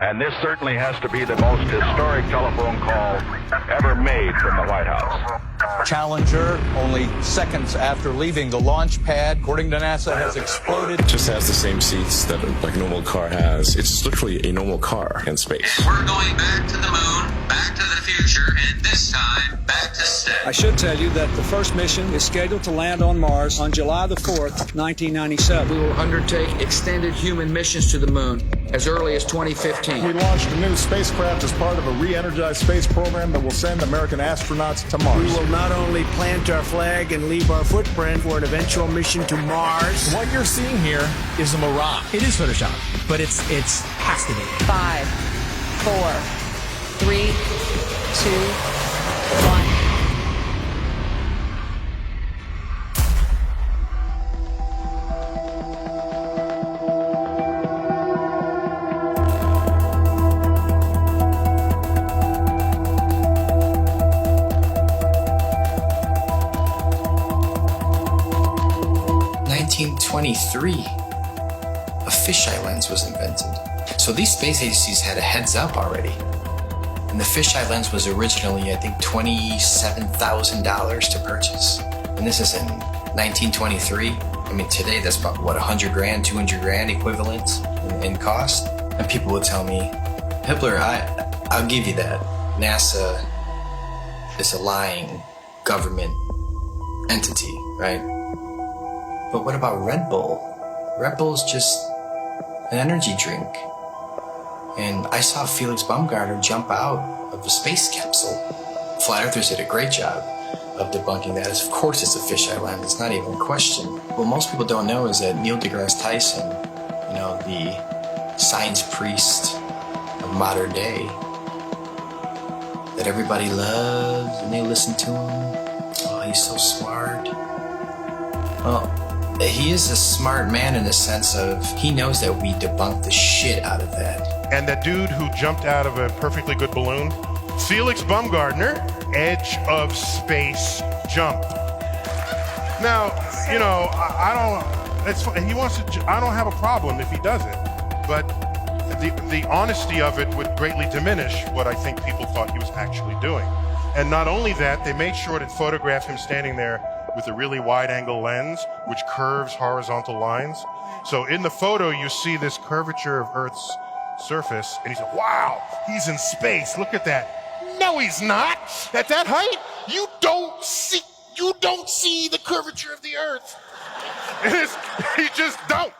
And this certainly has to be the most historic telephone call ever made from the White House. Challenger, only seconds after leaving the launch pad, according to NASA, has exploded. It just has the same seats that like a normal car has. It's literally a normal car in space. And we're going back to the moon, back to the future, and this time, back to stay. I should tell you that the first mission is scheduled to land on Mars on July the 4th, 1997. We will undertake extended human missions to the moon as early as 2015. We launched a new spacecraft as part of a re-energized space program that will send American astronauts to Mars. We will not only plant our flag and leave our footprint for an eventual mission to Mars. What you're seeing here is a mirage. It is Photoshop, but it's has to be. 5, 4, 3, 2, 1. In 1923, a fisheye lens was invented. So these space agencies had a heads up already. And the fisheye lens was originally, I think, $27,000 to purchase. And this is in 1923. I mean, today that's about, what, 100 grand, 200 grand equivalent in cost? And people would tell me, Hitler, I'll give you that. NASA is a lying government entity, right? But what about Red Bull? Red Bull's just an energy drink. And I saw Felix Baumgartner jump out of a space capsule. Flat Earthers did a great job of debunking that. Of course it's a fisheye lens, it's not even a question. What most people don't know is that Neil deGrasse Tyson, you know, the science priest of modern day, that everybody loves and they listen to him. Oh, he's so smart. Well, he is a smart man in the sense of he knows that we debunked the shit out of that. And that dude who jumped out of a perfectly good balloon, Felix Baumgartner, edge of space jump. Now, you know, I don't. He wants to. I don't have a problem if he does it, but the honesty of it would greatly diminish what I think people thought he was actually doing. And not only that, they made sure to photograph him standing there with a really wide-angle lens, which curves horizontal lines. So in the photo, you see this curvature of Earth's surface, and he said, wow, he's in space, look at that. No, he's not. At that height, you don't see the curvature of the Earth. You just don't.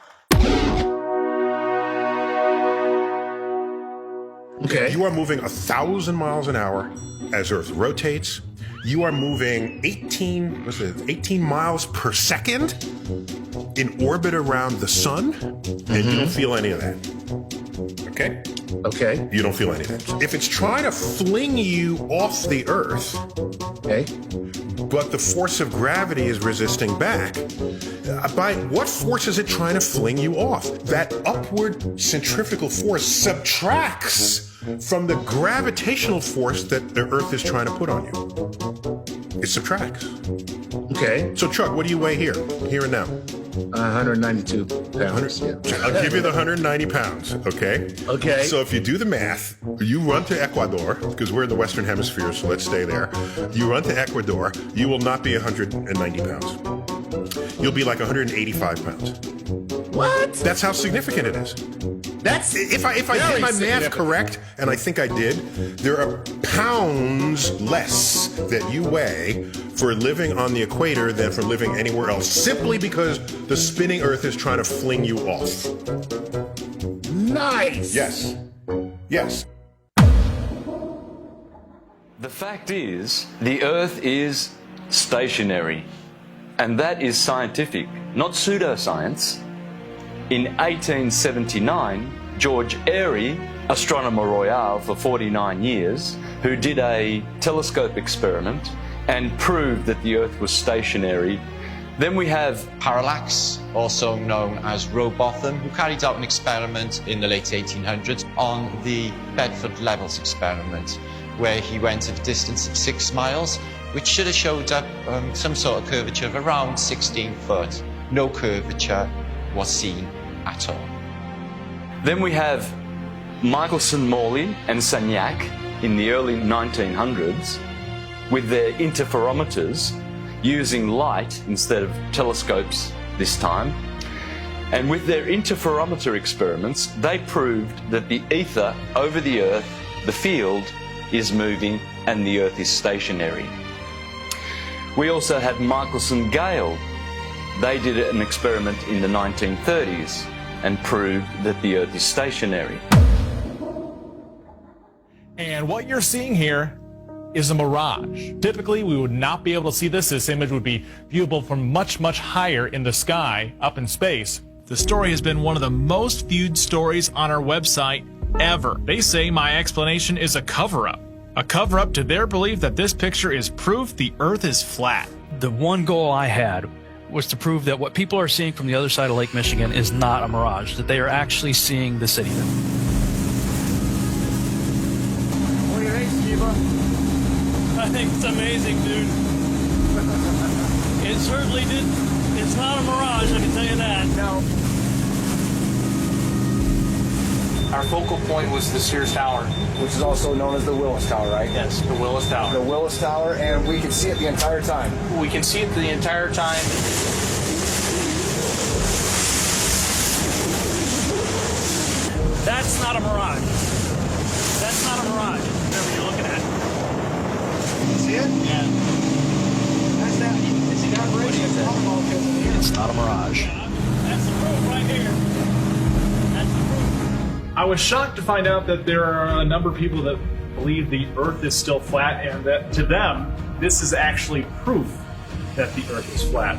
Okay. You are moving 1,000 miles an hour as Earth rotates. You are moving 18 miles per second in orbit around the sun, and you don't feel any of that. Okay? Okay. You don't feel any of that. If it's trying to fling you off the Earth, okay, but the force of gravity is resisting back, by what force is it trying to fling you off? That upward centrifugal force subtracts from the gravitational force that the Earth is trying to put on you. It subtracts. Okay. So Chuck, what do you weigh here and now? 192 pounds. Yeah. I'll give you the 190 pounds, okay? Okay. So if you do the math, you run to Ecuador, because we're in the Western Hemisphere, so let's stay there. You run to Ecuador, you will not be 190 pounds. You'll be like 185 pounds. What? That's how significant it is. That's if I did my math correct, and I think I did, there are pounds less that you weigh for living on the equator than for living anywhere else, simply because the spinning Earth is trying to fling you off. Nice. Yes. Yes. The fact is, the Earth is stationary, and that is scientific, not pseudoscience. In 1879, George Airy, astronomer royal for 49 years, who did a telescope experiment and proved that the Earth was stationary. Then we have Parallax, also known as Rowbotham, who carried out an experiment in the late 1800s on the Bedford Levels experiment, where he went at a distance of 6 miles, which should have showed up some sort of curvature of around 16 foot. No curvature was seen at all. Then we have Michelson, Morley and Sagnac in the early 1900s with their interferometers using light instead of telescopes this time. And with their interferometer experiments, they proved that the ether over the Earth, the field, is moving and the Earth is stationary. We also had Michelson Gale. They did an experiment in the 1930s and proved that the Earth is stationary. And what you're seeing here is a mirage. Typically, we would not be able to see this. This image would be viewable from much, much higher in the sky, up in space. The story has been one of the most viewed stories on our website ever. They say my explanation is a cover-up. A cover-up to their belief that this picture is proof the Earth is flat. The one goal I had was to prove that what people are seeing from the other side of Lake Michigan is not a mirage, that they are actually seeing the city. What do you think, Steve-a? I think it's amazing, dude. It certainly did. It's not a mirage, I can tell you that. No. Our focal point was the Sears Tower, which is also known as the Willis Tower, right? Yes, the Willis Tower. The Willis Tower, and we can see it the entire time. We can see it the entire time. That's not a mirage. That's not a mirage, whatever you're looking at. You see it? Yeah. That's that. It's an aberration. It's not a mirage. That's the proof right here. That's the proof. I was shocked to find out that there are a number of people that believe the Earth is still flat, and that to them, this is actually proof that the Earth is flat.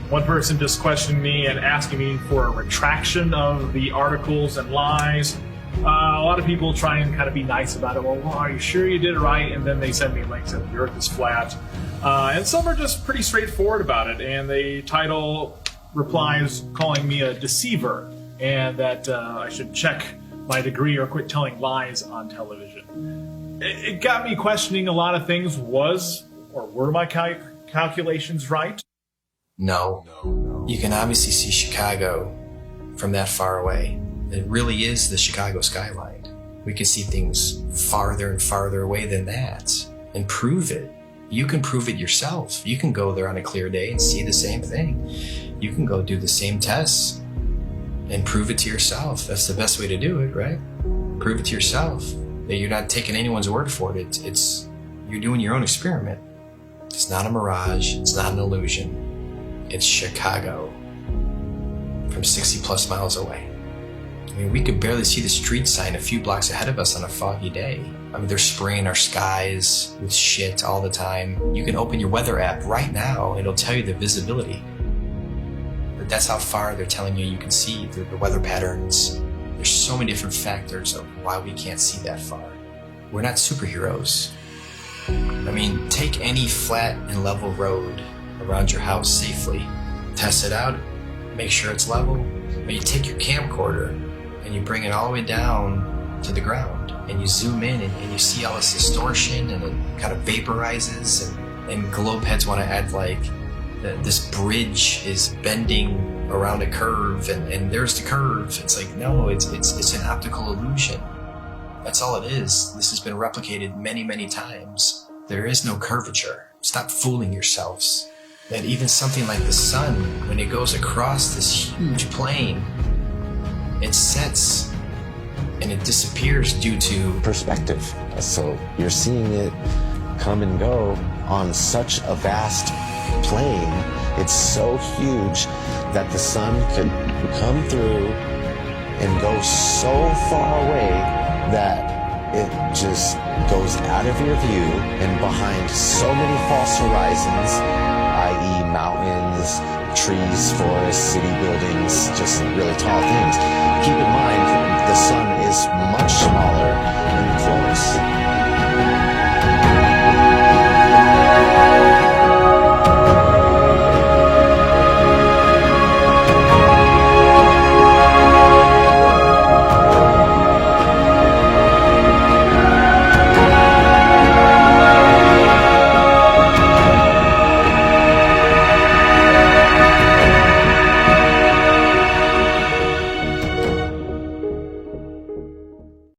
One person just questioned me and asking me for a retraction of the articles and lies. A lot of people try and kind of be nice about it. Well, are you sure you did it right? And then they send me links that the Earth is flat. And some are just pretty straightforward about it, and they title replies calling me a deceiver, and that I should check my degree or quit telling lies on television. It got me questioning a lot of things. Were my calculations right? No. You can obviously see Chicago from that far away. It really is the Chicago skyline. We can see things farther and farther away than that and prove it. You can prove it yourself. You can go there on a clear day and see the same thing. You can go do the same tests and prove it to yourself. That's the best way to do it, right? Prove it to yourself. That you're not taking anyone's word for it. You're doing your own experiment. It's not a mirage. It's not an illusion. It's Chicago from 60 plus miles away. I mean, we could barely see the street sign a few blocks ahead of us on a foggy day. I mean, they're spraying our skies with shit all the time. You can open your weather app right now and it'll tell you the visibility. But that's how far they're telling you can see the weather patterns. There's so many different factors of why we can't see that far. We're not superheroes. I mean, take any flat and level road around your house safely. Test it out, make sure it's level. But you take your camcorder and you bring it all the way down to the ground and you zoom in and you see all this distortion and it kind of vaporizes and globe heads want to add like this bridge is bending around a curve and there's the curve. It's like, no, it's an optical illusion. That's all it is. This has been replicated many, many times. There is no curvature. Stop fooling yourselves. That even something like the sun, when it goes across this huge plane, it sets and it disappears due to perspective. So you're seeing it come and go on such a vast plane. It's so huge that the sun could come through and go so far away that it just goes out of your view and behind so many false horizons, i.e. mountains, trees, forests, city buildings, just really tall things. Keep in mind, the sun is much smaller and close.